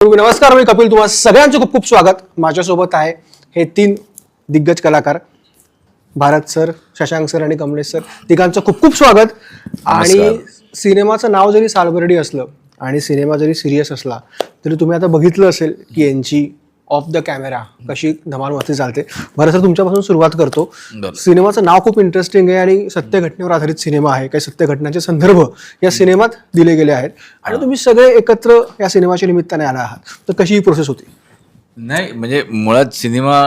नमस्कार, मी कपिल. तुम्हाला सगळ्यांचं खूप खूप स्वागत. माझ्यासोबत आहे हे 3 दिग्गज कलाकार, भारत सर, शशांक सर आणि कमलेश सर. तिघांचं खूप खूप स्वागत. आणि सिनेमाचं नाव जरी सालबर्डी असलं आणि सिनेमा जरी सिरियस असला तरी तुम्ही आता बघितलं असेल की यांची ऑफ द कॅमेरा कशी धमाल मस्ती चालते. बरं सर, तुमच्यापासून सुरुवात करतो. सिनेमाचं नाव खूप इंटरेस्टिंग आहे आणि सत्य घटनेवर आधारित सिनेमा आहे. काही सत्य घटनांचे संदर्भ या सिनेमात दिले गेले आहेत आणि तुम्ही सगळे एकत्र या सिनेमाच्या निमित्ताने आला आहात. तर कशी ही प्रोसेस होती? नाही, म्हणजे मुळात सिनेमा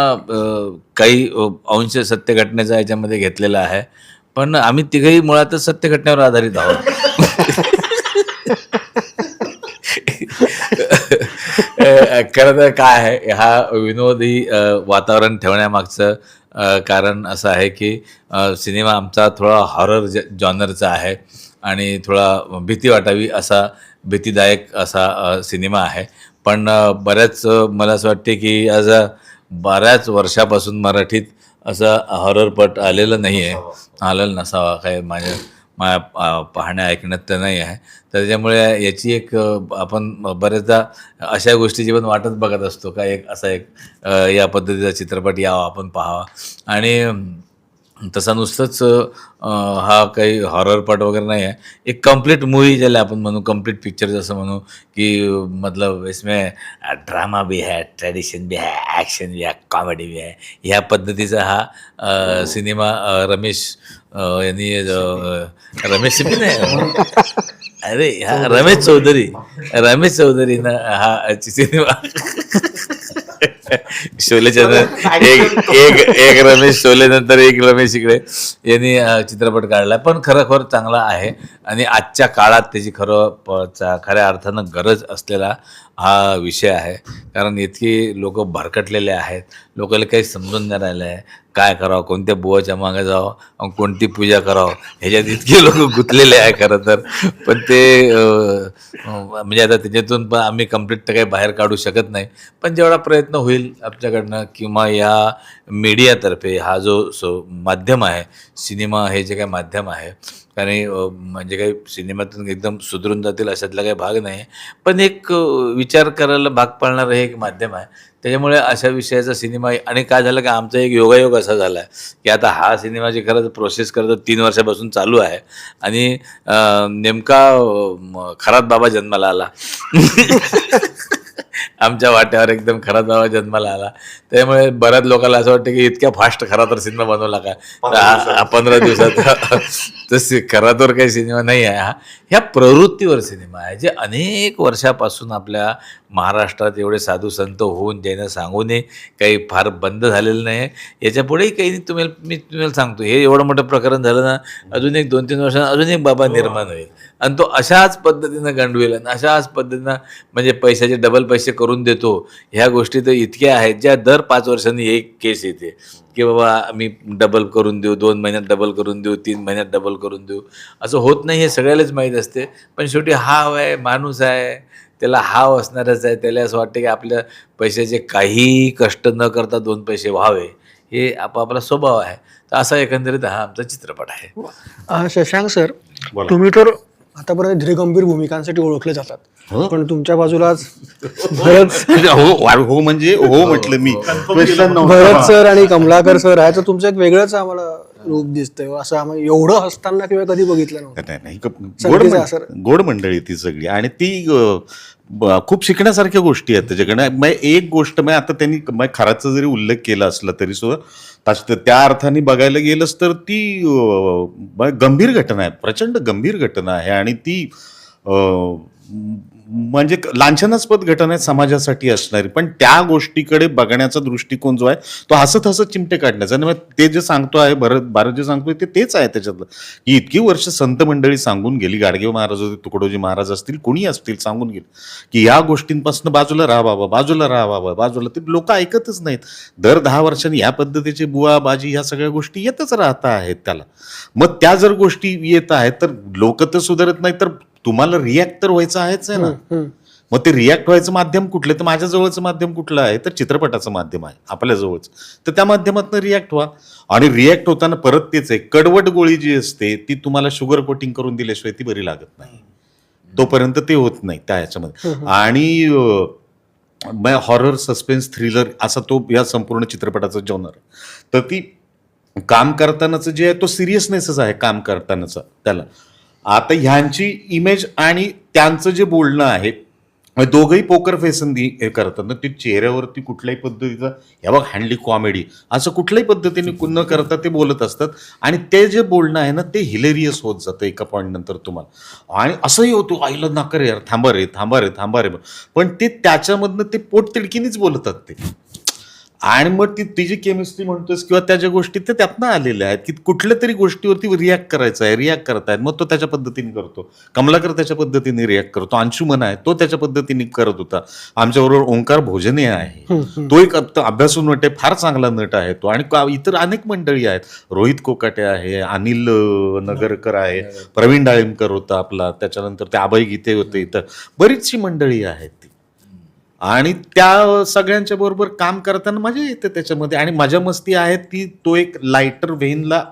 काही अंश सत्य घटनेचा याच्यामध्ये घेतलेला आहे, पण आम्ही तिघही मुळातच सत्य घटनेवर आधारित आहोत. खरं तर काय आहे, हा विनोदी वातावरण ठेवण्यामागचं कारण असं आहे की सिनेमा आमचा थोडा हॉरर जॉनरचा आहे आणि थोडा भीती वाटावी असा भीतीदायक असा सिनेमा आहे. पण बऱ्याच मला असं वाटते की आज बऱ्याच वर्षापासून मराठीत असं हॉररपट आलेलं नाही आहे, आलेलं नसावा काय माझ्या पाहण्या ऐकण्यात तर नाही आहे. तर त्याच्यामुळे याची एक आपण बऱ्याचदा अशा गोष्टीची पण वाटच बघत असतो का एक असा एक या पद्धतीचा चित्रपट यावा, आपण पाहावा. आणि तसा नुसतंच हा काही हॉररपट वगैरे नाही आहे, एक कंप्लीट मूवी ज्याला आपण म्हणू, कंप्लीट पिक्चर जसं म्हणू की मतलब इसमें ड्रामा भी है, ट्रेडिशन भी है, ॲक्शन भी है, कॉमेडी भी है. ह्या पद्धतीचा हा सिनेमा रमेश यांनी रमेश भी नाही, अरे हा रमेश चौधरीनं हा सिनेमा शोलेच्या एक रमेश शोले नंतर एक रमेश इकडे यांनी चित्रपट काढला, पण खरोखर चांगला आहे आणि आजच्या काळात त्याची खऱ्या अर्थानं गरज असलेला हा विषय आहे. कारण इतकी लोक भरकटलेले आहेत, लोकांना काही समजून नाही राहिलं आहे काय करावं, कोणत्या बुवाच्या मागे जावं, कोणती पूजा करावं, ह्याच्यात इतके लोक गुंतलेले आहे खरं तर. पण ते म्हणजे आता त्याच्यातून पण आम्ही कम्प्लीट तर काही बाहेर काढू शकत नाही, पण जेवढा प्रयत्न होईल आमच्याकडनं किंवा या मीडियातर्फे हा जो माध्यम आहे, सिनेमा हे जे काही माध्यम आहे, आणि म्हणजे काही सिनेमातून एकदम सुधरून जातील अशातला काही भाग नाही, पण एक विचार करायला भाग पाडणारं हे एक माध्यम आहे. त्याच्यामुळे अशा विषयाचा सिनेमा. आणि काय झालं की आमचा एक योगायोग असा झाला आहे की आता हा सिनेमाची खरंच प्रोसेस करत 3 वर्षापासून चालू आहे आणि नेमका खरात बाबा जन्माला आला. आमच्या वाट्यावर एकदम खरात बाबा जन्माला आला. त्यामुळे बऱ्याच लोकांना असं वाटतं की इतक्या फास्ट खरातर सिनेमा बनवला का, 15 दिवसात. तसे खरातर काही सिनेमा नाही आहे हा, ह्या प्रवृत्तीवर सिनेमा आहे, जे अनेक वर्षापासून आपल्या महाराष्ट्रात एवढे साधू संत होऊन ज्यानं सांगूनही काही फार बंद झालेलं नाही. याच्यापुढेही काही मी तुम्हाला सांगतो, हे एवढं मोठं प्रकरण झालं ना, अजून एक 2-3 वर्षांना अजून एक बाबा निर्माण होईल आणि तो अशाच पद्धतीनं गंडवेल आणि अशाच पद्धतीनं म्हणजे पैशाचे डबल पैसे करून देतो. ह्या गोष्टी तर इतक्या आहेत ज्या दर 5 वर्षांनी एक केस येते की बाबा आम्ही डबल करून देऊ, 2 महिन्यात डबल करून देऊ, 3 महिन्यात डबल करून देऊ. असं होत नाही हे सगळ्यालाच माहीत असते, पण शेवटी हाव आहे, माणूस आहे, त्याला हाव असणारच आहे. त्याला असं वाटतं की आपल्या पैशाचे काही कष्ट न करता 2 पैसे व्हावे, हे आपापला स्वभाव आहे. तर असा एकंदरीत हा आमचा चित्रपट आहे. शशांक सर, तुम्ही तर आतापर्यंत धीरगंभीर भूमिकांसाठी ओळखले जातात, पण तुमच्या बाजूलाच हो म्हणजे हो म्हटलं मी, भरत सर आणि कमलाकर सर आहे, तर तुमचं एक वेगळंच आम्हाला रूप दिसतंय. असं आम्हाला एवढं हसताना किंवा कधी बघितलं नव्हतं. गोड मंडळी ती सगळी, आणि ती खूप शिकण्यासारख्या गोष्टी आहेत त्याच्याकडे. एक गोष्ट आता त्यांनी खराचा जरी उल्लेख केला असला तरी सुद्धा त्या अर्थाने बघायला गेलंच तर ती गंभीर घटना आहे, प्रचंड गंभीर घटना आहे. आणि ती म्हणजे लांछनास्पद घटना आहे समाजासाठी असणारी, पण त्या गोष्टीकडे बघण्याचा दृष्टिकोन जो आहे तो हसत चिमटे काढण्याचा. आणि ते जे सांगतो आहे भारत जे सांगतोय तेच आहे त्याच्यातलं, की इतकी वर्ष संत मंडळी सांगून गेली, गाडगेव महाराज होते, तुकडोजी महाराज असतील, कोणी असतील, सांगून गेले की या गोष्टींपासून बाजूला राहा बाबा, बाजूला राहा बाबा, बाजूला. ते लोक ऐकतच नाहीत. दर 10 वर्षांनी ह्या पद्धतीचे बुवा बाजी ह्या सगळ्या गोष्टी येतच राहत आहेत त्याला. मग त्या जर गोष्टी येत आहेत तर लोक तर सुधारत नाही, तर तुम्हाला रिॲक्ट तर व्हायचं आहेच आहे ना. मग ते रिॲक्ट व्हायचं माध्यम कुठलं, तर माझ्या जवळचं माध्यम कुठलं आहे, तर चित्रपटाचं माध्यम आहे आपल्या जवळच. तर त्या माध्यमातून रिॲक्ट व्हा. आणि रिॲक्ट होताना परत तेच आहे, कडवट गोळी जी असते ती तुम्हाला शुगर कोटिंग करून दिल्याशिवाय ती बरी लागत नाही, तोपर्यंत ते होत नाही त्या ह्याच्यामध्ये. आणि हॉरर, सस्पेन्स, थ्रिलर असा तो या संपूर्ण चित्रपटाचा जॉनर. तर ती काम करतानाचं जे आहे तो सिरियसनेसच आहे काम करतानाचा त्याला. आता ह्यांची इमेज आणि त्यांचं जे बोलणं आहे, दोघंही पोकर फेसंदी हे करतात ना, ते चेहऱ्यावरती कुठल्याही पद्धतीचा हे बघ हँडली कॉमेडी असं कुठल्याही पद्धतीने न करता ते बोलत असतात. आणि ते जे बोलणं आहे ना ते हिलेरियस होत जातं एका पॉईंट नंतर तुम्हाला. आणि असंही होतो आईला नाका रे यार, थांबा रे थांबा रे थांबा रे, पण ते त्याच्यामधनं ते पोट तिडकीनीच बोलतात ते. आणि मग ती जी केमिस्ट्री म्हणतोस किंवा त्या ज्या गोष्टी ते त्यातनं आलेल्या आहेत की कुठल्या तरी गोष्टीवरती रिॲक्ट करायचं आहे, रिॲक्ट करतायत, मग तो त्याच्या पद्धतीने करतो. कमलाकर त्याच्या पद्धतीने रिॲक्ट करतो. अंशुमन आहे तो त्याच्या पद्धतीने करत होता. आमच्याबरोबर ओंकार भोजने आहे, तो एक अभ्यासू नट आहे, फार चांगला नट आहे तो. आणि इतर अनेक मंडळी आहेत, रोहित कोकाटे आहे, अनिल नगरकर आहे, प्रवीण डाळिंबकर होता आपला, त्याच्यानंतर ते अभय गीते होते, इथं बरीचशी मंडळी आहेत ती. आणि त्या सगळ्यांच्या बरोबर काम करताना मजा येते त्याच्यामध्ये. आणि मजा मस्ती आहे ती, तो एक लाईटर व्हेनला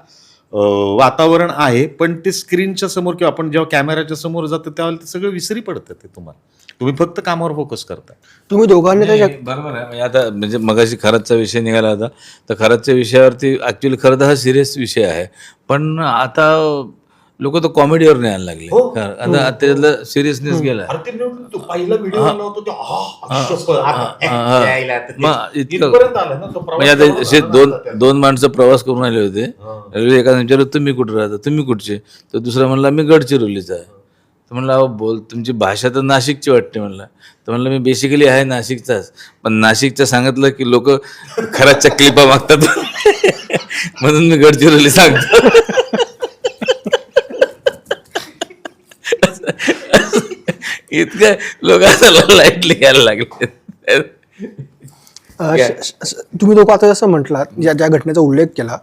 वातावरण आहे. पण ते स्क्रीनच्या समोर किंवा आपण जेव्हा कॅमेराच्या समोर जातो तेव्हा ते सगळं विसरी पडतं ते तुम्हाला. तुम्ही फक्त कामावर फोकस करता. तुम्ही दोघांनी नाही, बरोबर आहे. म्हणजे आता म्हणजे मगाशी खरंचचा विषय निघाला होता, तर खरंचच्या विषयावरती ऍक्च्युली खरं तर हा सिरियस विषय आहे, पण आता लोक तर कॉमेडीवर न्यायला लागले. आता त्यातलं सिरियसनेस गेला. पहिला व्हिडिओ मग इतकं म्हणजे आता असे दोन माणसं प्रवास करून आले होते. एका विचारलं तुम्ही कुठे राहता, तुम्ही कुठचे, तर दुसरा म्हणला मी गडचिरोलीचा आहे. तर म्हणलं अहो बोल तुमची भाषा तर नाशिकची वाटते म्हणलं. तर म्हणलं मी बेसिकली आहे नाशिकचाच, पण नाशिकचं सांगितलं की लोक खराच्या क्लिपा मागतात म्हणून मी गडचिरोली सांगतो. इतकं लोक आता लाईटली घ्यायला लागले. तुम्ही लोक आता जसं म्हटलात, ज्या घटनेचा उल्लेख केला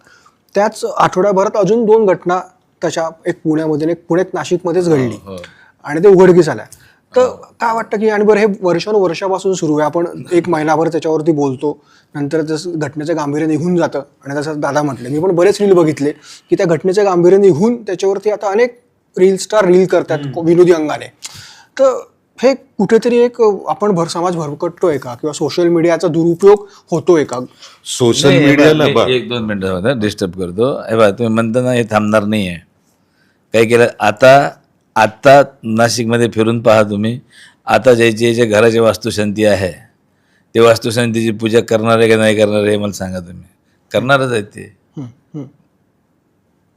त्याच आठवड्याभरात अजून 2 घटना तशा, एक पुण्यामध्ये आणि एक पुण्यात नाशिकमध्येच घडली आणि ते उघडकीस आल्या. तर काय वाटतं की, आणि बरं हे वर्षानुवर्षापासून सुरू आहे, आपण 1 महिनाभर त्याच्यावरती बोलतो, नंतर जसं घटनेचं गांभीर्य निघून जातं. आणि तसं दादा म्हटलं, मी पण बरेच रील बघितले की त्या घटनेचं गांभीर्य निघून त्याच्यावरती आता अनेक रील स्टार रील करतात विनोदी अंगाने. तर हे कुठेतरी एक आपण समाज भरकटतोय का, किंवा सोशल मीडियाचा दुरुपयोग होतोय का? सोशल मीडियाला 1-2 मिनिटं डिस्टर्ब करतो. हे बघा तुम्ही म्हणता ना हे थांबणार नाही आहे. काय केलं आता नाशिकमध्ये फिरून पहा तुम्ही. आता जे घराची वास्तुशांती आहे ते वास्तुशांतीची पूजा करणार आहे का नाही करणार आहे मला सांगा तुम्ही. करणारच आहेत ते.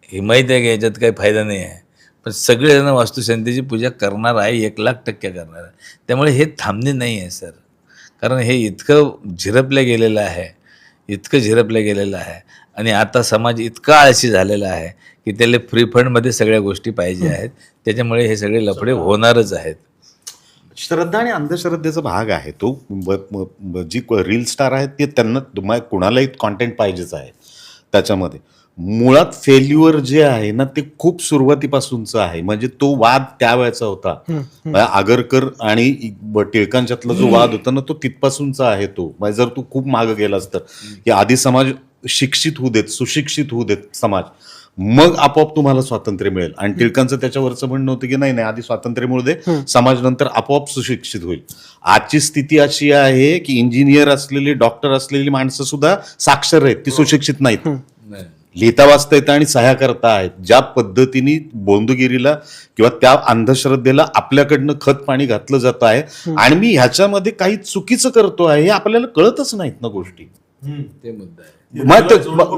हे माहीत आहे की याच्यात काही फायदा नाही आहे, पण सगळेजण वास्तुशांतीची पूजा करणार आहे, 1,00,000% करणार आहे. त्यामुळे हे थांबणे नाही आहे सर, कारण हे इतकं झिरपलं गेलेलं आहे. आणि आता समाज इतका आळशी झालेला आहे की त्याला फ्री फंडमध्ये सगळ्या गोष्टी पाहिजे आहेत. त्याच्यामुळे हे सगळे लफडे होणारच आहेत. श्रद्धा आणि अंधश्रद्धेचा भाग आहे तो. जी रील स्टार आहेत ते त्यांना कुणालाही कॉन्टेंट पाहिजेच आहे त्याच्यामध्ये. मुळात फेल्युअर जे आहे ना ते खूप सुरुवातीपासूनचं आहे. म्हणजे तो वाद त्यावेळेचा होता, आगरकर आणि टिळकांच्यातला जो वाद होता ना तो तिथपासूनचा आहे तो. म्हणजे जर तू खूप मागं गेलास तर की आधी समाज शिक्षित होऊ देत, सुशिक्षित होऊ देत समाज, मग आपोआप तुम्हाला स्वातंत्र्य मिळेल. आणि टिळकांचं त्याच्यावरचं म्हणणं होतं की नाही आधी स्वातंत्र्य मिळू दे, समाज नंतर आपोआप सुशिक्षित होईल. आजची स्थिती अशी आहे की इंजिनियर असलेली, डॉक्टर असलेली माणसं सुद्धा साक्षर आहेत, ती सुशिक्षित नाहीत. लिहिता वाचता येतं आणि सह्या करता आहेत. ज्या पद्धतीने बोंदगिरीला किंवा त्या अंधश्रद्धेला आपल्याकडनं खत पाणी घातलं जात आहे, आणि मी ह्याच्यामध्ये काही चुकीचं करतो आहे हे आपल्याला कळतच नाहीत ना गोष्टी. ते मुद्दा आहे.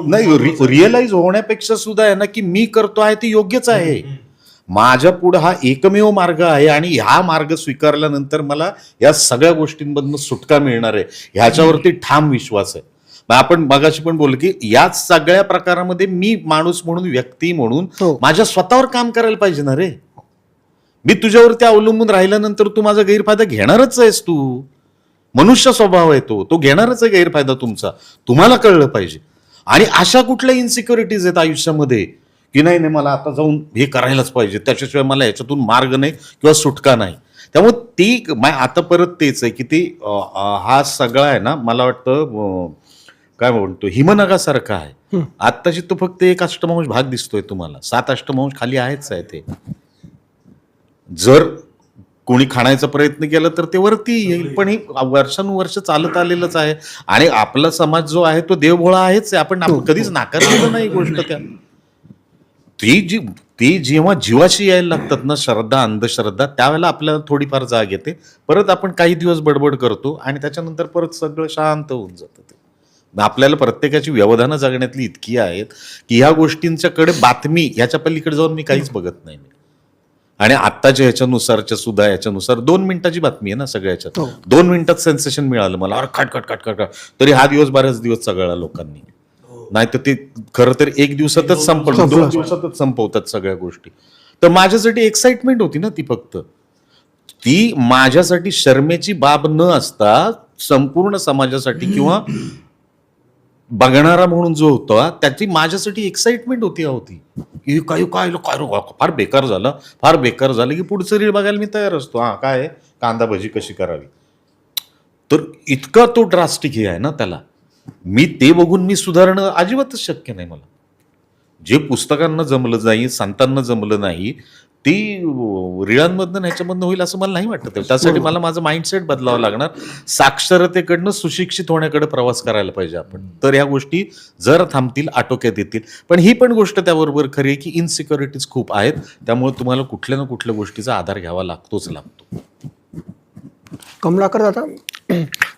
नाही, रिअलाइज होण्यापेक्षा सुद्धा आहे ना की मी करतो आहे ते योग्यच आहे. माझ्या पुढे हा एकमेव मार्ग आहे आणि ह्या मार्ग स्वीकारल्यानंतर मला या सगळ्या गोष्टींमधनं सुटका मिळणार आहे, ह्याच्यावरती ठाम विश्वास आहे. आपण मगाशी पण बोललो की या सगळ्या प्रकारामध्ये मी माणूस म्हणून, व्यक्ती म्हणून माझ्या स्वतःवर काम करायला पाहिजे ना रे. मी तुझ्यावरती अवलंबून राहिल्यानंतर तू माझा गैरफायदा घेणारच आहेस. तू मनुष्य स्वभाव आहे, तो घेणारच आहे गैरफायदा तुमचा. तुम्हाला कळलं पाहिजे. आणि अशा कुठल्या इन्सिक्युरिटीज आहेत आयुष्यामध्ये की नाही मला आता जाऊन हे करायलाच पाहिजे, त्याच्याशिवाय मला ह्याच्यातून मार्ग नाही किंवा सुटका नाही. त्यामुळे ती आता परत तेच आहे की ती हा सगळा आहे ना, मला वाटतं काय म्हणतो हिमनगासारखा आहे. आत्ताची तो फक्त 1 अष्टमांश भाग दिसतोय तुम्हाला, 7 अष्टमांश खाली आहेच आहे ते. जर कोणी खाण्याचा प्रयत्न केला तर ते वरती येईल. पण हे वर्षानुवर्ष चालत आलेलंच आहे आणि आपला समाज जो आहे तो देवभोळा आहेच आहे. आपण कधीच नाकारलेलं नाही गोष्ट त्या. ती जेव्हा जीवाशी यायला लागतात ना श्रद्धा अंधश्रद्धा, त्यावेळेला आपल्याला थोडीफार जाग येते. परत आपण काही दिवस बडबड करतो आणि त्याच्यानंतर परत सगळं शांत होऊन जातं. ते आपल्याला प्रत्येकाची व्यवधानं जगण्यातली इतकी आहेत की ह्या गोष्टींच्याकडे बातमी ह्याच्या पलीकडे जाऊन मी काहीच बघत नाही. आणि आत्ताच्या ह्याच्यानुसारच्या सुद्धा याच्यानुसार 2 मिनिटाची बातमी आहे ना सगळ्याच्यात. 2 मिनिटात सेन्सेशन मिळालं मला, अरे खट खट खट खट खट. तरी हा दिवस बऱ्याच दिवस सगळ्या लोकांनी, नाही तर ते खरं तर 1 दिवसातच संपवलं, 2 दिवसातच संपवतात सगळ्या गोष्टी. तर माझ्यासाठी एक्साइटमेंट होती ना ती, फक्त ती माझ्यासाठी शर्मेची बाब न असता संपूर्ण समाजासाठी किंवा बघणारा म्हणून जो होता त्याची माझ्यासाठी एक्साइटमेंट होती. की काय काय फार बेकार झालं, फार बेकार झालं, की पुढचं रील बघायला मी तयार असतो. हा काय आहे, कांदा भजी कशी करावी. तर इतका तो ड्रास्टिक हे आहे ना त्याला, मी ते बघून मी सुधारणं अजिबातच शक्य नाही मला. जे पुस्तकांना जमलं नाही, संतांना जमलं नाही, ती रिळांमधनं ह्याच्यामधनं होईल असं मला नाही वाटत. त्यासाठी मला माझं माइंडसेट बदलावं लागणार. साक्षरतेकडनं सुशिक्षित होण्याकडे प्रवास करायला पाहिजे आपण. तर ह्या गोष्टी जर थांबतील, आटोक्यात येतील. पण ही पण गोष्ट त्याबरोबर खरी आहे की इनसिक्युरिटीज खूप आहेत. त्यामुळे तुम्हाला कुठल्या ना कुठल्या गोष्टीचा आधार घ्यावा लागतो. कमलाकर दादा,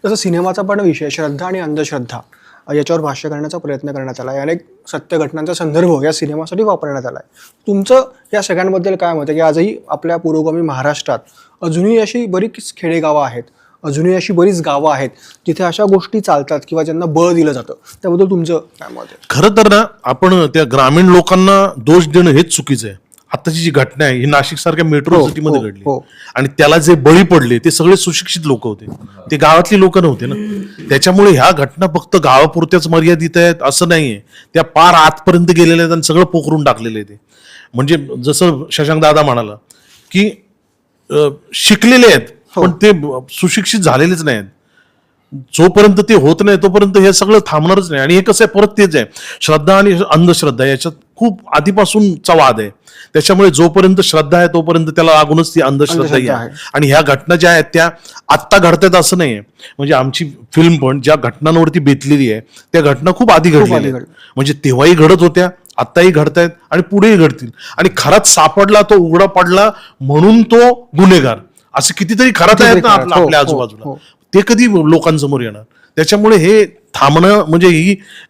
जसं सिनेमाचा पण विषय श्रद्धा आणि अंधश्रद्धा याच्यावर भाष्य करण्याचा प्रयत्न करण्यात आला आहे. अनेक सत्य घटनांचा संदर्भ या सिनेमासाठी वापरण्यात आला आहे. तुमचं या सगळ्यांबद्दल काय मत आहे की आजही आपल्या पुरोगामी महाराष्ट्रात अजूनही अशी बरीच खेडेगावं आहेत, अजूनही अशी बरीच गावं आहेत जिथे अशा गोष्टी चालतात किंवा ज्यांना बळ दिलं जातं, त्याबद्दल तुमचं काय मत आहे? खरं तर ना, आपण त्या ग्रामीण लोकांना दोष देणं हेच चुकीचं आहे. आताची जी घटना आहे ही नाशिक सारख्या मेट्रो सिटीमध्ये घडली आणि त्याला जे बळी पडले ते सगळे सुशिक्षित लोक होते, ते गावातली लोक नव्हते ना. त्याच्यामुळे ह्या घटना फक्त गावापुरत्याच मर्यादित आहेत असं नाहीये, त्या पार आतपर्यंत गेलेल्या आहेत आणि सगळं पोखरून टाकलेलं आहे. ते म्हणजे जसं शशांक दादा म्हणाला की शिकलेले आहेत पण ते सुशिक्षित झालेलेच नाहीत. जोपर्यंत ते होत नाही तोपर्यंत हे सगळं थांबणारच नाही. आणि हे कसं आहे, परत तेच आहे, श्रद्धा आणि अंधश्रद्धा याच्यात खूप आधीपासूनचा वाद आहे. त्याच्यामुळे जोपर्यंत श्रद्धा आहे तोपर्यंत त्याला लागूनच ती अंधश्रद्धा आहे. आणि ह्या घटना ज्या आहेत त्या आत्ता घडतात असं नाहीये. म्हणजे आमची फिल्म पण ज्या घटनांवरती बेतलेली आहे त्या घटना खूप आधी घडलेल्या, म्हणजे तेव्हाही घडत होत्या, आत्ताही घडतायत आणि पुढेही घडतील. आणि खराच सापडला तो उघडा पडला म्हणून तो गुन्हेगार, असे कितीतरी खरात आहेत ना आपल्या आजूबाजूला, ते कधी लोकांसमोर येणार. त्याच्यामुळे हे थांबणं म्हणजे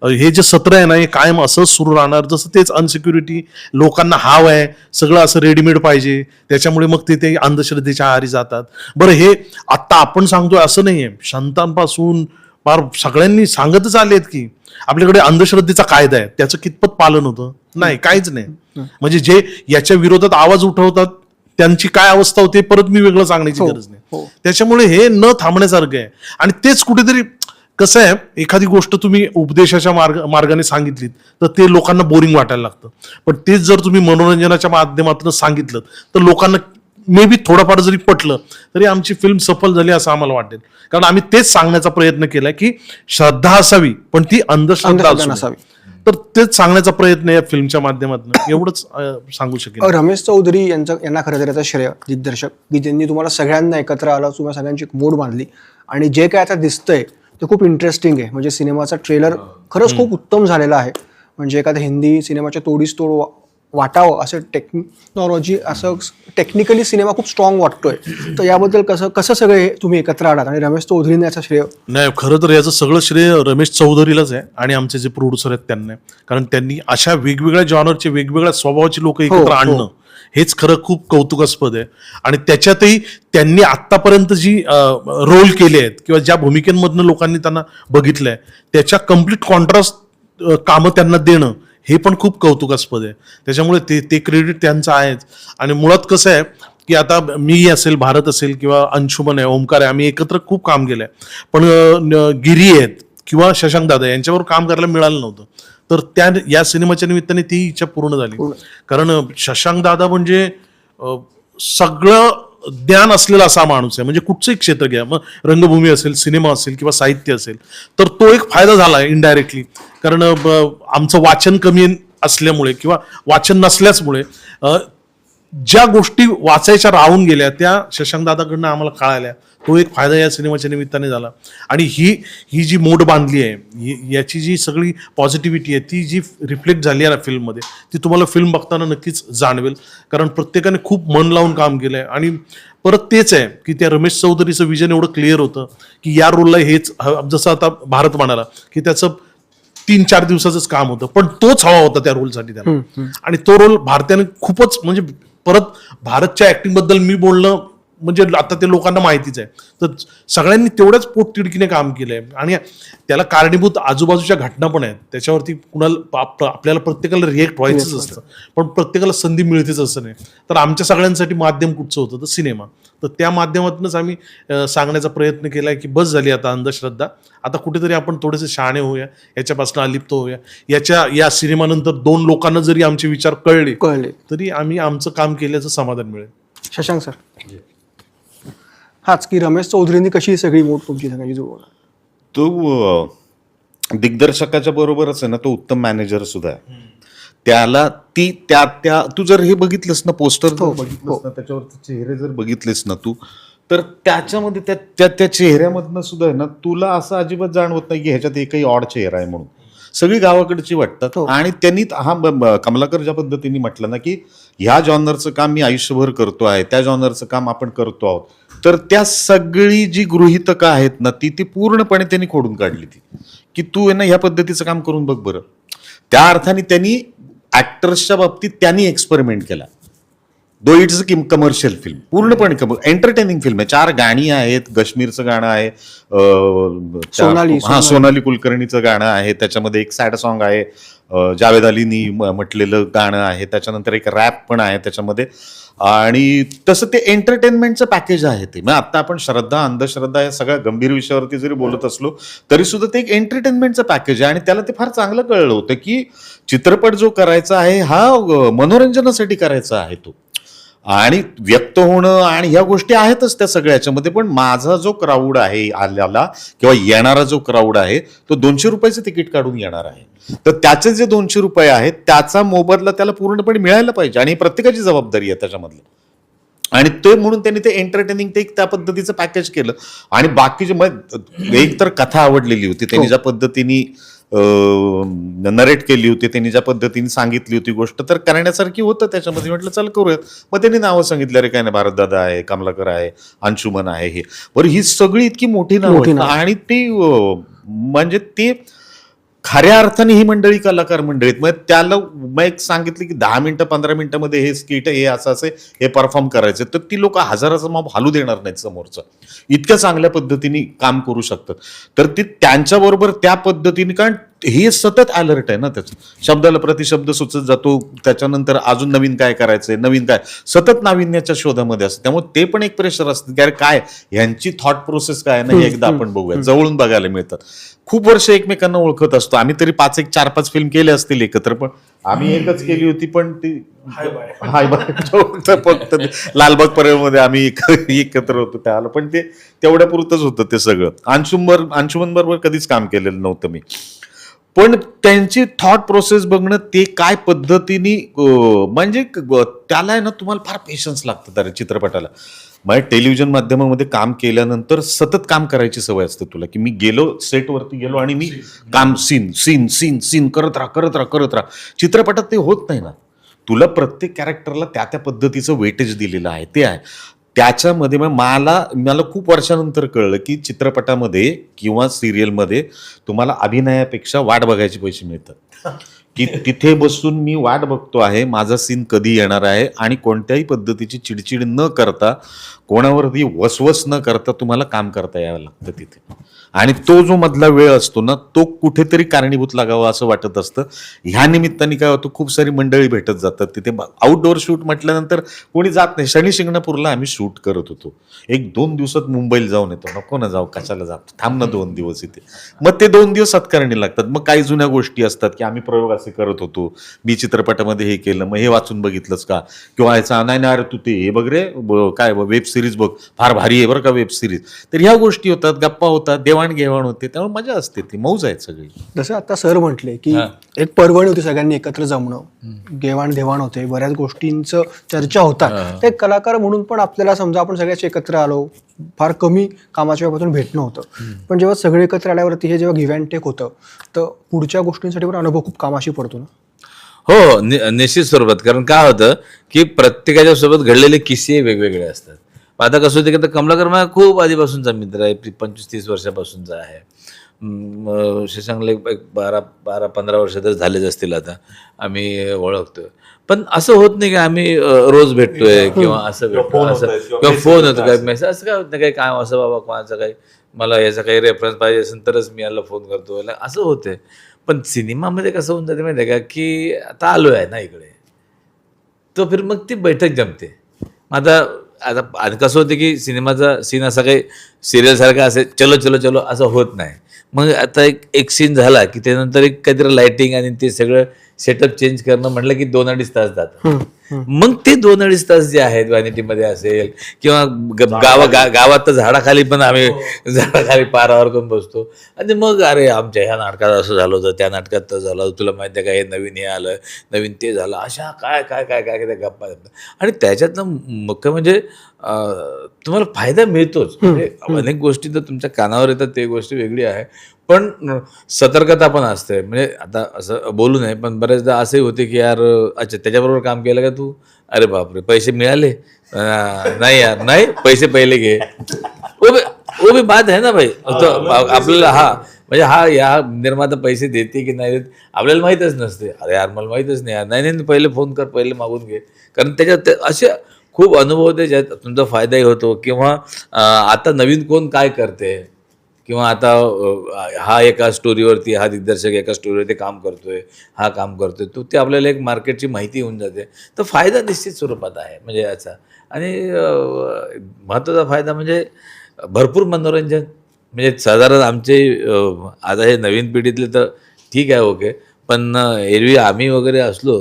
हे जे सत्र आहे ना हे कायम असंच सुरू राहणार. जसं तेच अनसिक्युरिटी, लोकांना हाव आहे, सगळं असं रेडीमेड पाहिजे, त्याच्यामुळे मग ते अंधश्रद्धेच्या आहारी जातात. बरं, हे आत्ता आपण सांगतोय असं नाहीये, संतांपासून फार सगळ्यांनी सांगतच आलेत की आपल्याकडे अंधश्रद्धेचा कायदा आहे, त्याचं कितपत पालन होतं? नाही, काहीच नाही. म्हणजे जे याच्या विरोधात आवाज उठवतात त्यांची काय अवस्था होते परत मी वेगळं सांगण्याची गरज नाही. त्याच्यामुळे हे न थांबण्यासारखं आहे. आणि तेच कुठेतरी कसं आहे, एखादी गोष्ट तुम्ही उपदेशाच्या मार्गाने सांगितलीत तर ते लोकांना बोरिंग वाटायला लागतं. पण तेच जर तुम्ही मनोरंजनाच्या माध्यमातून सांगितलं तर लोकांना मे बी थोडंफार जरी पटलं तरी आमची फिल्म सफल झाली असं आम्हाला वाटेल. कारण आम्ही तेच सांगण्याचा प्रयत्न केलाय की श्रद्धा असावी पण ती अंधश्रद्धा नसावी. तर तेच सांगण्याचा प्रयत्न या फिल्मच्या माध्यमातून, एवढंच सांगू शकेल. रमेश चौधरी यांना खरं तर याचं श्रेय दिग्दर्शक, की ज्यांनी तुम्हाला सगळ्यांना एकत्र आलं, तुम्हाला सगळ्यांची मोड बांधली. आणि जे काय आता दिसतंय ते खूप इंटरेस्टिंग आहे. म्हणजे सिनेमाचा ट्रेलर खरंच खूप उत्तम झालेला आहे. म्हणजे एखाद्या हिंदी सिनेमाच्या तोडीस तोड वाटावं असं टेक्नॉलॉजी, असं टेक्निकली सिनेमा खूप स्ट्रॉंग वाटतोय. तर याबद्दल कसं सगळे तुम्ही एकत्र आलात आणि रमेश चौधरीने याचं श्रेय? नाही, खरं तर याचं सगळं श्रेय रमेश चौधरीलाच आहे आणि आमचे जे प्रोड्युसर आहेत त्यांना. कारण त्यांनी अशा वेगवेगळ्या जॉनरचे, वेगवेगळ्या स्वभावाची लोक एकत्र आणणं हेच खरं खूप कौतुकास्पद आहे. आणि त्याच्यातही त्यांनी आतापर्यंत जी रोल केले आहेत किंवा ज्या भूमिकेमधनं लोकांनी त्यांना बघितलंय त्याच्या कम्प्लीट कॉन्ट्रास्ट कामं त्यांना देणं हे पण खूप कौतुकास्पद आहे. त्याच्यामुळे ते क्रेडिट त्यांचं आहेच. आणि मुळात कसं आहे की आता मी असेल, भारत असेल किंवा अंशुमन आहे, ओमकार आहे, आम्ही एकत्र खूप काम केलंय. पण गिरी आहेत किंवा शशांक दादा यांच्यावर काम करायला मिळालं नव्हतं. तर या सिनेमाच्या निमित्ताने ती इच्छा पूर्ण झाली. कारण शशांक दादा म्हणजे सगळं ज्ञान असलेला असा माणूस आहे. म्हणजे कुठचंही क्षेत्र घ्या, मग रंगभूमी असेल, सिनेमा असेल किंवा साहित्य असेल, तर तो एक फायदा झाला इनडायरेक्टली. कारण आमचं वाचन कमी असल्यामुळे किंवा वाचन नसल्यामुळे ज्या गोष्टी वाचायच्या राहून गेल्या त्या शशांक दादाकडनं आम्हाला कळाल्या. तो एक फायदा या सिनेमाच्या निमित्ताने झाला. आणि ही जी मोड बांधली आहे, याची जी सगळी पॉझिटिव्हिटी आहे ती जी रिफ्लेक्ट झाली आहे ना फिल्ममध्ये, ती तुम्हाला फिल्म बघताना नक्कीच जाणवेल. कारण प्रत्येकाने खूप मन लावून काम केलं आहे. आणि परत तेच आहे की त्या रमेश चौधरीचं विजन एवढं क्लिअर होतं की या रोलला हेच जसं आता भारत म्हणाला की त्याचं 3-4 दिवसाचंच काम होतं, पण तोच हवा होता त्या रोलसाठी त्याला. आणि तो रोल भारताने खूपच म्हणजे परत भारतच्या ऍक्टिंग बद्दल मी बोलणं म्हणजे आता ते लोकांना माहितीच आहे. तर सगळ्यांनी तेवढ्याच पोटतिडकीने काम केलंय. आणि त्याला कारणीभूत आजूबाजूच्या घटना पण आहेत, त्याच्यावरती कुणाला आपल्याला प्रत्येकाला रिएक्ट व्हायचंच असतं, पण प्रत्येकाला संधी मिळतेच असं नाही. तर आमच्या सगळ्यांसाठी माध्यम कुठचं होतं तर सिनेमा. तर त्या माध्यमातूनच आम्ही सांगण्याचा प्रयत्न केलाय की बस झाली आता अंधश्रद्धा, आता कुठेतरी आपण थोडेसे शहाणे होऊया, याच्यापासून अलिप्त होऊया. या सिनेमानंतर 2 लोकांना जरी आमचे विचार कळले तरी आम्ही आमचं काम केल्याचं समाधान मिळेल. शशांक सर, हाच की रमेश चौधरींनी कशी सगळी मोड तुमची सगळ्याची जुळवणार? तो दिग्दर्शकाच्या बरोबरच आहे ना, तो उत्तम मॅनेजर सुद्धा आहे. त्याला त्या तू जर हे बघितलंस ना, पोस्टर बघितलंस ना, त्याच्यावरचे चेहरे जर बघितलेस ना तू, तर त्याच्यामध्ये त्या चेहऱ्यामधनं सुद्धा आहे ना, तुला असं अजिबात जाणवत नाही की ह्याच्यात एकही ऑड चेहरा आहे म्हणून. सगळी गावाकडची वाटतात. आणि त्यांनी कमलाकर ज्या पद्धतीने म्हटलं ना की ह्या जॉनरचं काम मी आयुष्यभर करतो आहे, त्या जॉनरचं काम आपण करतो आहोत, तर त्या सगळी जी गृहीतकं आहेत ना ती पूर्णपणे त्यांनी खोडून काढली. ती की तू आहे ना ह्या पद्धतीचं काम करून बघ बरं. त्या अर्थाने त्यांनी ऍक्टर्सच्या बाबतीत त्यांनी एक्सपेरिमेंट केला. दो इट्स अ कमर्शियल फिल्म, पूर्णपणे एंटरटेनिंग फिल्म आहे. 4 गाणी आहेत, काश्मीरचं गाणं आहे, सोनाली कुलकर्णीचं गाणं आहे, त्याच्यामध्ये एक सॅड सॉन्ग आहे, जावेद अलीनी म्हटलेलं गाणं आहे, त्याच्यानंतर एक रॅप पण आहे त्याच्यामध्ये. आणि तसं ते एंटरटेनमेंटचं पॅकेज आहे ते. मग आता आपण श्रद्धा अंधश्रद्धा या सगळ्या गंभीर विषयावरती जरी बोलत असलो तरी सुद्धा ते एक एंटरटेनमेंटचं पॅकेज आहे. आणि त्याला ते फार चांगलं कळलं होतं की चित्रपट जो करायचा आहे हा मनोरंजनासाठी करायचा आहे तो, आणि व्यक्त होणं आणि ह्या गोष्टी आहेतच त्या सगळ्याच्यामध्ये. पण माझा जो क्राऊड आहे आल्याला किंवा येणारा जो क्राऊड आहे तो 200 रुपयाचं तिकीट काढून येणार आहे, तर त्याचे जे 200 रुपये आहेत त्याचा मोबदला त्याला पूर्णपणे मिळायला पाहिजे. आणि प्रत्येकाची जबाबदारी आहे त्याच्यामधली. आणि ते म्हणून त्यांनी ते एंटरटेनिंग ते त्या पद्धतीचं पॅकेज केलं. आणि बाकीचे एक तर कथा आवडलेली होती, त्यांनी ज्या पद्धतीने नरेट केली होती, त्यांनी ज्या पद्धतीने सांगितली होती गोष्ट, तर करण्यासारखी होतं त्याच्यामध्ये. म्हटलं चल करूयात. मग त्यांनी नावं सांगितलं, अरे काय नाही, भारतदादा आहे, कमलाकर आहे, अंशुमन आहे, हे बरं ही सगळी इतकी मोठी नावं. आणि ती म्हणजे ते खऱ्या अर्थाने ही मंडळी कलाकार मंडळीत. मग त्याला मग एक सांगितलं की 10 मिनिटं 15 मिनिटांमध्ये हे स्किट हे असं असे हे परफॉर्म करायचे, तर ती लोक हजाराचा माप हलू देणार नाहीत समोरचं. इतक्या चांगल्या पद्धतीने काम करू शकतात. तर ते त्यांच्याबरोबर त्या पद्धतीने, कारण हे सतत अलर्ट आहे ना, त्याचं शब्दाला प्रतिशब्द सुचत जातो, त्याच्यानंतर अजून नवीन काय करायचंय, नवीन काय, सतत नाविन्याच्या शोधामध्ये असतं. त्यामुळे ते पण एक प्रेशर असतं की अरे काय ह्यांची थॉट प्रोसेस काय आहे ना, हे एकदा आपण बघूया. जवळून बघायला मिळतात. खूप वर्ष एकमेकांना ओळखत असतो आम्ही. तरी 4-5 फिल्म केले असतील एकत्र, पण आम्ही एकच केली होती. पण ती हाय बाय फक्त लालबाग परेडमध्ये आम्ही एकत्र होतो त्याला, पण ते तेवढ्या पुरतच होतं ते सगळं. अंशुमन बरोबर कधीच काम केलेलं नव्हतं मी. पण त्यांची थॉट प्रोसेस बघणं, ते काय पद्धतीने म्हणजे त्याला आहे ना तुम्हाला फार पेशन्स लागतात अरे चित्रपटाला. माझ्या टेलिव्हिजन माध्यमामध्ये काम केल्यानंतर सतत काम करायची सवय असते तुला, की मी गेलो सेटवरती गेलो आणि मी काम सीन सीन सीन सीन करत राहा. चित्रपटात ते होत नाही ना. तुला प्रत्येक कॅरेक्टरला त्या पद्धतीचं वेटेज दिलेलं आहे, ते आहे त्याच्यामध्ये. मग मला खूप वर्षानंतर कळलं की चित्रपटामध्ये किंवा सिरियलमध्ये तुम्हाला अभिनयापेक्षा वाट बघायचे पैसे मिळतात. की तिथे बसून मी वाट बघतो आहे माझा सीन कधी येणार आहे, आणि कोणत्याही पद्धतीची चिडचिड न करता, कोणावरती वसवस न करता तुम्हाला काम करता यावं लागतं तिथे. आणि तो जो मधला वेळ असतो ना, तो कुठेतरी कारणीभूत लागावा असं वाटत असतं. ह्या निमित्ताने काय होतं, खूप सारी मंडळी भेटत जातात तिथे. आउटडोअर शूट म्हटल्यानंतर कोणी जात नाही. शनी शिंगणापूरला आम्ही शूट करत होतो. 1-2 दिवसात मुंबईला जाऊन येतो. नको ना जाऊ, कशाला जातो, थांब ना 2 दिवस इथे. मग ते 2 दिवस सत्कारणी लागतात. मग काही जुन्या गोष्टी असतात की आम्ही प्रयोग असे करत होतो, मी चित्रपटामध्ये हे केलं, मग हे वाचून बघितलंस का, किंवा याचा नाही नाही अरे तू ते हे बघ रे, काय वेब सिरीज बघ, फार भारी आहे बरं का वेब सिरीज. तर ह्या गोष्टी होतात, गप्पा होतात, देवाणघेवाण होते, त्यामुळे मजा असते, ती मौज आहेत सगळी. जसं आता सर म्हटले की एक पर्वणी होती सगळ्यांनी एकत्र जमणं, देवाणघेवाण होते, बऱ्याच गोष्टींचं चर्चा होतात. ते कलाकार म्हणून पण आपल्याला समजा आपण सगळ्याच एकत्र आलो, फार कमी कामाच्या वेळापासून भेटणं होतं, पण जेव्हा सगळे एकत्र आल्यावरती हे जेव्हा गिव्ह अँड टेक होतं तर पुढच्या गोष्टींसाठी पण अनुभव खूप कामाशी पडतो ना. हो, निश्चित स्वरूपात. कारण काय होतं की प्रत्येकाच्या सोबत घडलेले किस्से वेगवेगळे असतात. आता कसं होतं की आता कमलाकर माझा खूप आधीपासूनचा मित्र आहे, 25-30 वर्षापासूनचा आहे. शशांकला एक 12-15 वर्ष तर झालेच असतील आता आम्ही ओळखतोय. पण असं होत नाही की आम्ही रोज भेटतोय किंवा असं भेटतो असं, किंवा फोन होतो काय मेसेज, असं काय होत नाही. काही काम असं बाबा कोणाचं काही मला याचा काही रेफरन्स पाहिजे असेल तरच मी याला फोन करतो, असं होते. पण सिनेमामध्ये कसं होऊन जाते माहिती आहे का, की आता आलो आहे ना इकडे, तो फिर मग ती बैठक जमते. आता आता कसं होतं की सिनेमाचा सीन असा काही सिरियलसारखा असे चलो चलो चलो असं होत नाही. मग आता एक सीन झाला की त्यानंतर एक काहीतरी लाइटिंग आणि ते सगळं सेटअप चेंज करणं म्हटलं की 2-2.5 तास जातात. मग ते 2-2.5 तास जे आहेत व्हॅनिटीमध्ये असेल किंवा गावात तर झाडाखाली पण आम्ही झाडाखाली पारावर करून बसतो आणि मग अरे आमच्या ह्या नाटकात असं झालं होतं, त्या नाटकात तर झालं होतं, तुला माहिती आहे का हे नवीन हे आलं, नवीन ते झालं, अशा काय काय काय काय त्या गप्पा. आणि त्याच्यातनं मुख्य म्हणजे तुम्हाला फायदा मिळतोच. म्हणजे अनेक गोष्टी तर तुमच्या कानावर येतात, ते गोष्टी वेगळी आहे, पण सतर्कता पण असते. म्हणजे आता असं बोलू नये, पण बऱ्याचदा असंही होते की यार अच्छा त्याच्याबरोबर काम केलं का तू, अरे बापरे पैसे मिळाले, नाही यार नाही पैसे पहिले घे, वो भी बात आहे ना भाई. आपल्याला म्हणजे या निर्माता पैसे देते की नाही देत आपल्याला माहीतच नसते. अरे यार मला माहीतच नाही यार, नाही पहिले फोन कर, पहिले मागून घे. कारण त्याच्यात असे खूप अनुभव होते ज्यात तुमचा फायदाही होतो. किंवा आता नवीन कोण काय करते, किंवा आता हा एका स्टोरीवरती, हा दिग्दर्शक एका स्टोरीवरती काम करतोय, हा काम करतोय, तो ते आपल्याला एक मार्केटची माहिती होऊन जाते. तर फायदा निश्चित स्वरूपात आहे म्हणजे याचा. आणि महत्त्वाचा फायदा म्हणजे भरपूर मनोरंजन. म्हणजे साधारण आमचे आता हे नवीन पिढीतले तर ठीक आहे ओके, पण एरवी आम्ही वगैरे असलो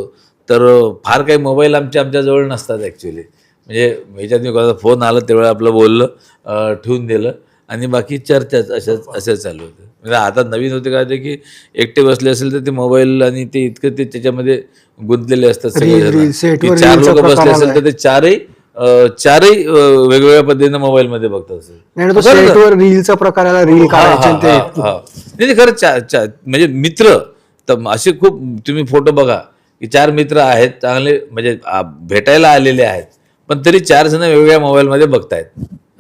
तर फार काही मोबाईल आमच्याजवळ नसतात ॲक्च्युली. म्हणजे ह्याच्यात मी कोणाचा फोन आला तेवढं आपलं बोललं, ठेवून दिलं आणि बाकी चर्चाच असं चालू होतं. म्हणजे आता नवीन होते काय ते की एकटे बसले असेल तर ते मोबाईल आणि ते इतकं ते त्याच्यामध्ये गुंतलेले असतात सगळे. 4 लोक बसले असेल तर ते चारही वेगवेगळ्या पद्धतीने मोबाईलमध्ये बघतात. रीलचा प्रकार आला, रील काढायचे नाही खरं म्हणजे मित्र तर असे खूप तुम्ही फोटो बघा की 4 मित्र आहेत चांगले, म्हणजे भेटायला आलेले आहेत, पण तरी 4 जण वेगवेगळ्या मोबाईलमध्ये बघतायत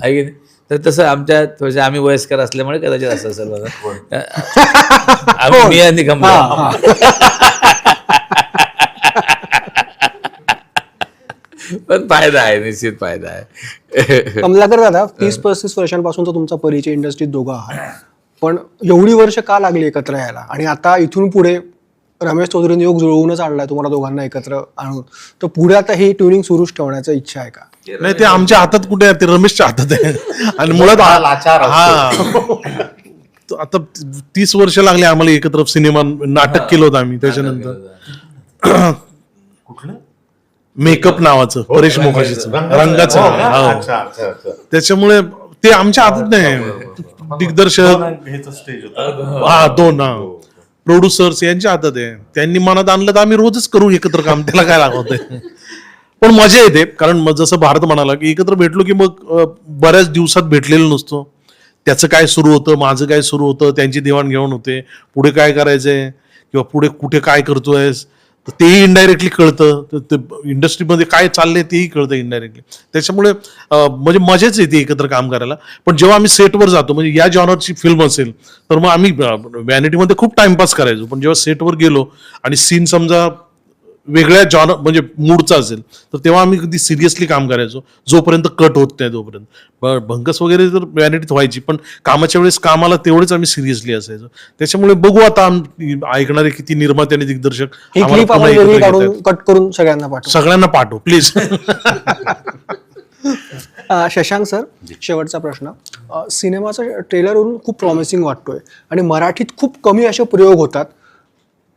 आहे की नाही. तर तसं आमच्या थोडेसे आम्ही वयस्कर असल्यामुळे कदाचित असं असेल आम्ही मी आणि कमला. पण फायदा आहे, निश्चित फायदा आहे. कमलाकर दादा, 30-35 वर्षांपासून तर तुमचा परिचय इंडस्ट्रीत दोघा आहात, पण एवढी वर्ष का लागली एकत्र यायला, आणि आता इथून पुढे रमेश चौधरीने योग जुळवूनच आणलाय तुम्हाला दोघांना एकत्र आणून, तर पुढे आता ही ट्युनिंग सुरूच ठेवण्याची इच्छा आहे का? नाही, ते आमच्या हातात कुठे आहे, ते रमेशच्या हातात आहे. आणि मुळात आता 30 वर्ष लागले आम्हाला एकत्र. सिनेमा नाटक केलं होतं आम्ही त्याच्यानंतर, मेकअप नावाचं, परेश मोकाशीचं, रंगाचं. त्याच्यामुळे ते आमच्या हातात नाही. दिग्दर्शक दोन प्रोड्युसर्स यांच्या हातात आहे. त्यांनी मनात आणलं तर आम्ही रोजच करू एकत्र काम, त्याला काय लागवतंय. पण मजा येते, कारण जसं भारत म्हणाला की एकत्र भेटलो की मग बऱ्याच दिवसात भेटलेलं नसतो. त्याचं काय सुरू होतं, माझं काय सुरू होतं, त्यांची देवाणघेवाण होते, पुढे काय करायचंय किंवा पुढे कुठे काय करतोयस तर तेही इनडायरेक्टली कळतं. तर इंडस्ट्रीमध्ये काय चाललंय तेही कळतं इनडायरेक्टली. त्याच्यामुळे म्हणजे मजाच येते एकत्र काम करायला. पण जेव्हा आम्ही सेटवर जातो, म्हणजे या जॉनरची फिल्म असेल तर मग आम्ही व्हॅनिटीमध्ये खूप टाइमपास करायचो, पण जेव्हा सेटवर गेलो आणि सीन समजा वेगळ्या जॉनर म्हणजे मूडचा असेल तर तेव्हा आम्ही कधी सिरियसली काम करायचो, जोपर्यंत कट होत नाही तोपर्यंत. भंकस वगैरे तर व्हॅनिटीत व्हायची, पण कामाच्या वेळेस कामाला तेवढेच आम्ही सिरियसली असायचो. त्याच्यामुळे बघू आता ऐकणारे किती निर्माते आणि दिग्दर्शक कट करून सगळ्यांना पाठवू प्लीज. शशांक सर, शेवटचा प्रश्न. सिनेमाचा ट्रेलरवरून खूप प्रॉमिसिंग वाटतोय आणि मराठीत खूप कमी असे प्रयोग होतात.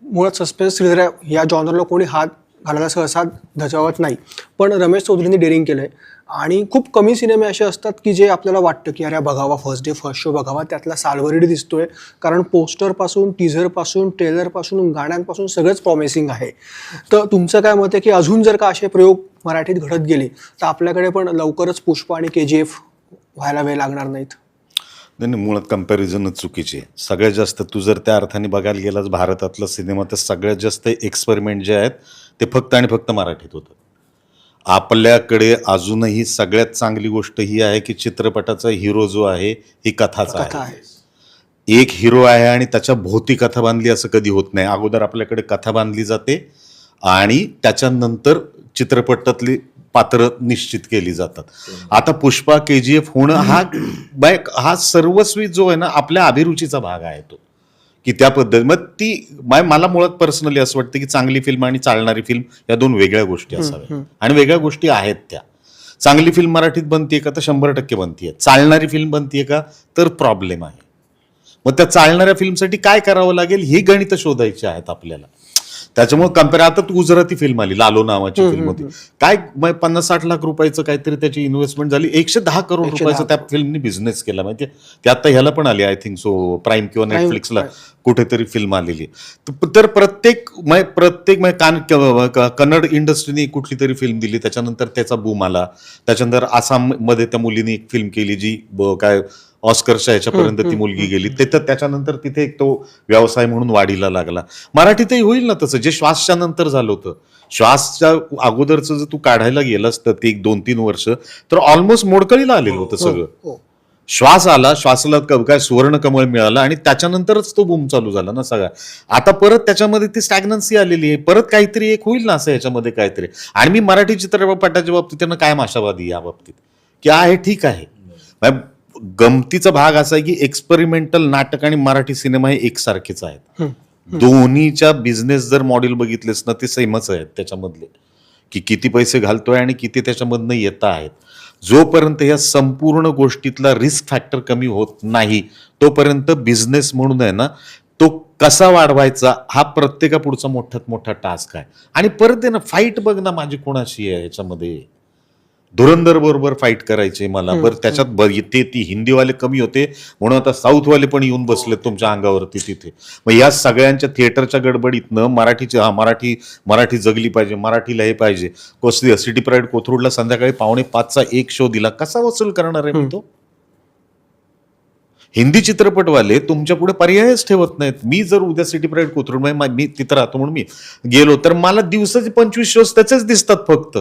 मुळात सस्पेन्स थ्रिलर या जॉनरला कोणी हात घालायला सहसा धजावत नाही, पण रमेश चौधरींनी डेअरिंग केलं आहे. आणि खूप कमी सिनेमे असे असतात की जे आपल्याला वाटतं की अरे बघावा, फर्स्ट डे फर्स्ट शो बघावा, त्यातला सालबर्डी दिसतोय. कारण पोस्टरपासून, टीझरपासून, ट्रेलरपासून, गाण्यांपासून सगळंच प्रॉमिसिंग आहे. तर तुमचं काय मत आहे की अजून जर का असे प्रयोग मराठीत घडत गेले तर आपल्याकडे पण लवकरच पुष्पा आणि KGF व्हायला वेळ लागणार नाहीत? नाही, मुळात कम्पॅरिझनच चुकीची आहे. सगळ्यात जास्त तू जर त्या अर्थाने बघायला गेलास भारतातला सिनेमा, तर सगळ्यात जास्त एक्सपेरिमेंट जे आहेत ते फक्त आणि फक्त मराठीत होतं. आपल्याकडे अजूनही सगळ्यात चांगली गोष्ट ही आहे की चित्रपटाचा हिरो जो आहे ही कथाचा आहे. एक हिरो आहे आणि त्याच्या भोवती कथा बांधली असं कधी होत नाही. अगोदर आपल्याकडे कथा बांधली जाते आणि त्याच्यानंतर चित्रपटातली पात्र निश्चित केली जातात. आता पुष्पा, KGF होणं हा सर्वस्वी जो आहे ना आपल्या अभिरुचीचा भाग आहे तो, की त्या पद्धती मग मला मुळात पर्सनली असं वाटतं की चांगली फिल्म आणि चालणारी फिल्म या दोन वेगळ्या गोष्टी असाव्या, आणि वेगळ्या गोष्टी आहेत त्या. चांगली फिल्म मराठीत बनतीये का, तर 100% बनतीये. चालणारी फिल्म बनतीये का, तर प्रॉब्लेम आहे. मग त्या चालणाऱ्या फिल्मसाठी काय करावं लागेल ही गणितं शोधायची आहेत आपल्याला. त्याच्यामुळे कम्पेअर, आता तू गुजराती फिल्म आली, लालो नावाची फिल्म होती, काय 50-60 लाख रुपयाचं काहीतरी त्याची इन्व्हेस्टमेंट झाली, 110 करोड रुपयाचा त्या फिल्मनी बिझनेस केला. माहितीये, ते आता ह्याला पण आली, आय थिंक सो प्राईम किंवा नेटफ्लिक्सला कुठेतरी फिल्म आलेली. तर प्रत्येक कन्नड इंडस्ट्रीने कुठली तरी फिल्म दिली, त्याच्यानंतर त्याचा बूम आला. त्याच्यानंतर आसाममध्ये त्या मुलीने एक फिल्म केली जी काय ऑस्करच्या ह्याच्यापर्यंत ती मुलगी गेली. त्याच्यानंतर तिथे एक तो व्यवसाय म्हणून वाढीला लागला. मराठीतही होईल ना तसं, जे श्वासच्या नंतर झालं होतं. श्वासच्या अगोदरचं जर तू काढायला गेलास तर ते 1-2-3 वर्ष तर ऑलमोस्ट मोडकळीला आलेलं होतं सगळं. श्वास आला, श्वासाला काय सुवर्ण कमळ मिळालं आणि त्याच्यानंतरच तो बूम चालू झाला ना सगळा. आता परत त्याच्यामध्ये ती स्टॅग्नन्सी आलेली आहे. परत काहीतरी एक होईल ना असं याच्यामध्ये काहीतरी. आणि मी मराठी चित्रपटाच्या बाबतीत त्यांना कायम आशावादी या बाबतीत की आहे, ठीक आहे. गमतीचा भाग असा आहे की एक्सपेरिमेंटल नाटक आणि मराठी सिनेमा हे एकसारखेच आहेत. दोन्हीच्या बिझनेस जर मॉडेल बघितलेस ना ते सेमच आहेत त्याच्यामधले, की किती पैसे घालतोय आणि किती त्याच्यामधनं येत आहेत. जोपर्यंत या संपूर्ण गोष्टीतला रिस्क फॅक्टर कमी होत नाही तोपर्यंत बिझनेस म्हणून आहे ना तो कसा वाढवायचा हा प्रत्येका पुढचा मोठ्यात मोठा टास्क आहे. आणि परत आहे ना फाईट बघ ना माझी कोणाशी आहे याच्यामध्ये. धुरंधर बरोबर फाईट करायचे मला, बरं त्याच्यात ती हिंदीवाले कमी होते म्हणून आता साऊथवाले पण येऊन बसले तुमच्या अंगावरती तिथे. मग या सगळ्यांच्या थिएटरच्या गडबडीतनं मराठी जगली पाहिजे, मराठीला हे पाहिजे. सिटी प्राईड कोथरूडला संध्याकाळी 4:45चा एक शो दिला, कसा वसूल करणार आहे मी तो? हिंदी चित्रपटवाले तुमच्या पुढे पर्यायच ठेवत नाहीत. मी जर उद्या सिटी प्राईड कोथरूड मी तिथं राहतो म्हणून मी गेलो तर मला दिवसाचे 25 शोज त्याचेच दिसतात फक्त.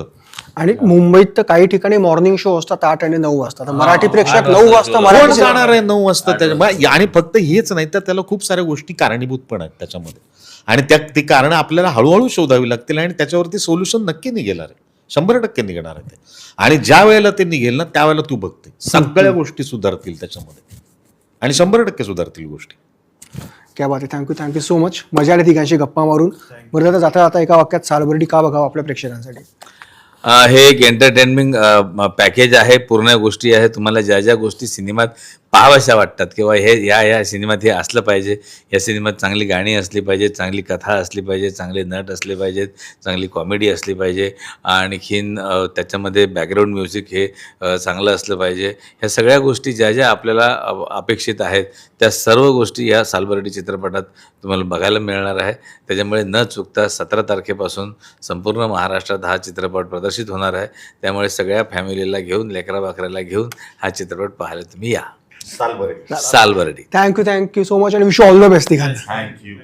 आणि मुंबईत तर काही ठिकाणी मॉर्निंग शो असतात 8 आणि 9 वाजता. मराठी प्रेक्षक 9 वाजता कोण जाणार आहे 9 वाजता त्याच्या. आणि फक्त हेच नाही तर त्याला खूप साऱ्या गोष्टी कारणीभूत पण आहेत त्याच्यामध्ये. आणि ती कारण आपल्याला हळूहळू शोधावी लागतील आणि त्याच्यावरती सोल्युशन नक्की निघेणार आहे, 100% निघणार आहे ते. आणि ज्या वेळेला ते निघेल ना त्यावेळेला तू बघते सगळ्या गोष्टी सुधारतील त्याच्यामध्ये आणि 100% सुधारतील गोष्टी. क्या बात आहे. Thank you so much. मजा आली तिघांशी गप्पा मारून. बरं, जाता जाता एका वाक्यात सालबर्डी का बघावं आपल्या प्रेक्षकांसाठी? हे एक एंटरटेनमेंट पॅकेज आहे, पूर्ण गोष्टी आहे. तुम्हाला ज्या ज्या गोष्टी सिनेमात पाहाव्याशा वाटतात किंवा हे या सिनेमात हे असलं पाहिजे, या सिनेमात चांगली गाणी असली पाहिजे, चांगली कथा असली पाहिजे, चांगले नट असले पाहिजेत, चांगली कॉमेडी असली पाहिजे, आणखीन त्याच्यामध्ये बॅकग्राऊंड म्युझिक हे चांगलं असलं पाहिजे. ह्या सगळ्या गोष्टी ज्या ज्या आपल्याला अपेक्षित आहेत त्या सर्व गोष्टी या सालबर्डी चित्रपटात तुम्हाला बघायला मिळणार आहे. त्याच्यामुळे न चुकता 17 तारखेपासून संपूर्ण महाराष्ट्रात हा चित्रपट प्रदर्शित होणार आहे. त्यामुळे सगळ्या फॅमिलीला घेऊन, लेकरा बाकऱ्याला घेऊन हा चित्रपट पाहायला तुम्ही या. सालबर्डी. थँक्यू सो मच आणि wish you all the best तिघांना. थँक्यू.